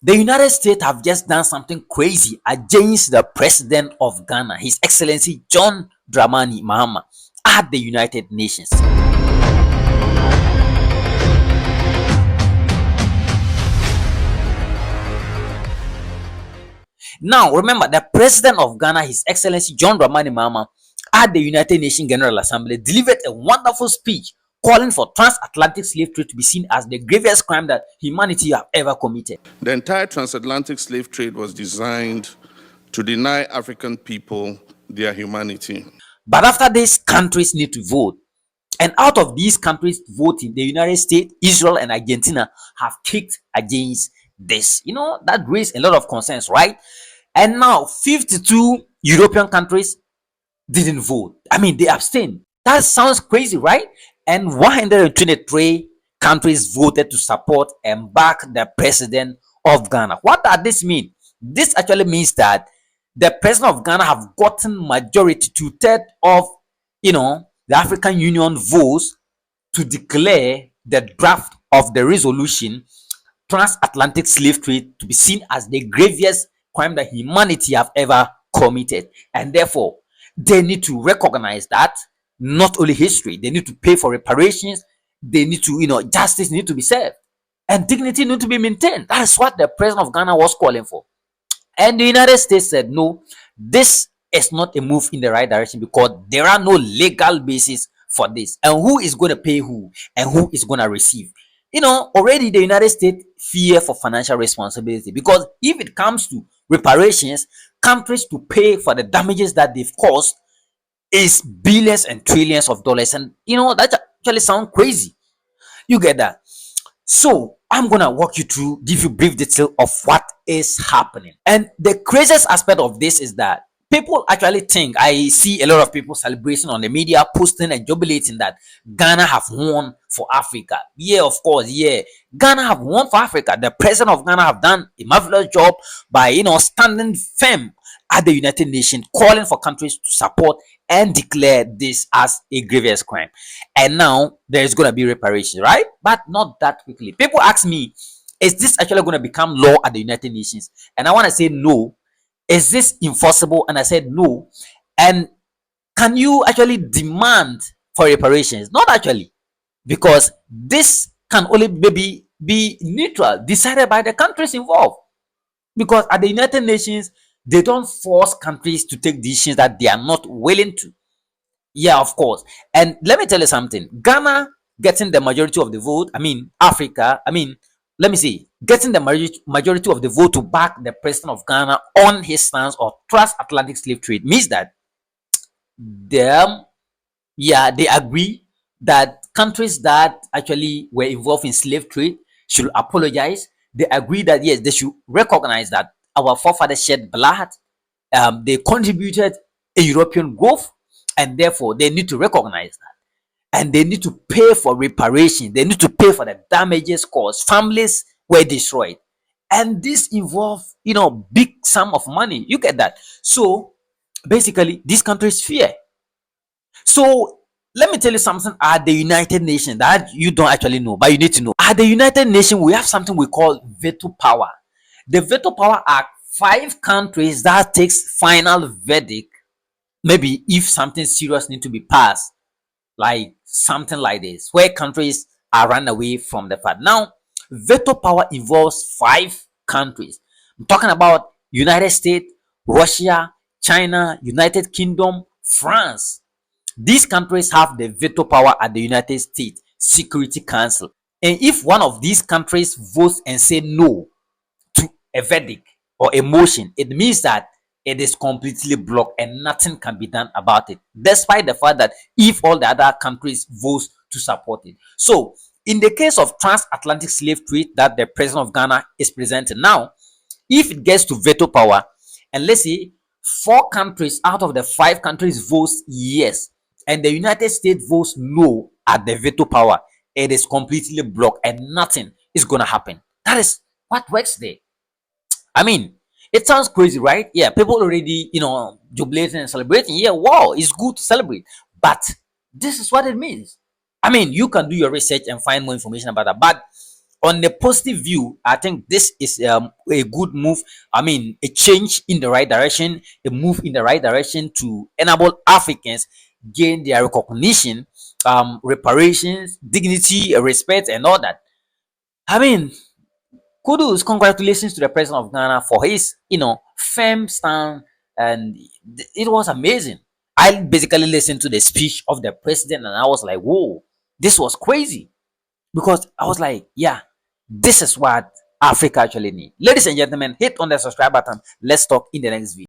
The United States have just done something crazy against the president of Ghana, His Excellency John Dramani Mahama, at the United Nations. Now, remember, the president of Ghana, His Excellency John Dramani Mahama, at the United Nations General Assembly, delivered a wonderful speech calling for transatlantic slave trade to be seen as the gravest crime that humanity have ever committed. The entire transatlantic slave trade was designed to deny African people their humanity. But after this, countries need to vote. And out of these countries voting, the United States, Israel, and Argentina have kicked against this. That raised a lot of concerns, right? And now 52 European countries didn't vote. They abstained. That sounds crazy, right? And 123 countries voted to support and back the president of Ghana. What does this mean? This actually means that the president of Ghana have gotten majority, 2/3 of the African Union votes to declare the draft of the resolution transatlantic slave trade to be seen as the gravest crime that humanity have ever committed. And therefore, they need to recognize that not only history, they need to pay for reparations, they need to, justice need to be served, and dignity need to be maintained. That's what the president of Ghana was calling for. And the United States said, no, this is not a move in the right direction because there are no legal basis for this. And who is going to pay who and who is going to receive? Already the United States fear for financial responsibility, because if it comes to reparations, countries to pay for the damages that they've caused is billions and trillions of dollars. And that actually sounds crazy. You get that? So I'm gonna walk you through, give you brief detail of what is happening. And the craziest aspect of this is that people actually think, I see a lot of people celebrating on the media, posting and jubilating that Ghana have won for Africa. Yeah, of course, yeah. Ghana have won for Africa. The president of Ghana have done a marvelous job by standing firm at the United Nations, calling for countries to support and declare this as a grievous crime. And now there's going to be reparations, right? But not that quickly. People ask me, is this actually going to become law at the United Nations? And I want to say no. Is this enforceable? And I said no. And can you actually demand for reparations? Not actually, because this can only maybe be neutral, decided by the countries involved. Because at the United Nations, they don't force countries to take decisions that they are not willing to. Yeah, of course. And let me tell you something. Ghana getting the majority of the vote, Africa, let me see, getting the majority of the vote to back the president of Ghana on his stance of transatlantic slave trade means that they agree that countries that actually were involved in slave trade should apologize. They agree that yes, they should recognize that our forefathers shed blood, they contributed a European growth, and therefore they need to recognize that, and they need to pay for reparation. They need to pay for the damages caused. Families were destroyed, and this involves big sum of money. You get that? So basically, these countries fear. So let me tell you something. At the United Nations that you don't actually know, but you need to know. At the United Nations, we have something we call veto power. The veto power are 5 countries that takes final verdict. Maybe if something serious need to be passed, like something like this, where countries are run away from the fact. Now, veto power involves 5 countries. I'm talking about United States, Russia, China, United Kingdom, France. These countries have the veto power at the United States Security Council. And if one of these countries votes and say no to a verdict or a motion, it means that it is completely blocked and nothing can be done about it, despite the fact that if all the other countries vote to support it. So in the case of transatlantic slave trade that the president of Ghana is presenting now, if it gets to veto power, and let's say 4 countries out of the 5 countries votes yes, and the United States votes no at the veto power, it is completely blocked and nothing is going to happen. That is what works there. It sounds crazy, right? Yeah, people already, jubilating and celebrating. Yeah, wow, it's good to celebrate. But this is what it means. You can do your research and find more information about that. But on the positive view, I think this is a good move. I mean, a change in the right direction, a move in the right direction to enable Africans gain their recognition, reparations, dignity, respect, and all that. I mean, kudos, congratulations to the president of Ghana for his, firm stand, and it was amazing. I basically listened to the speech of the president, and I was like, whoa, this was crazy, because I was like, yeah, this is what Africa actually need. Ladies and gentlemen, hit on the subscribe button. Let's talk in the next video.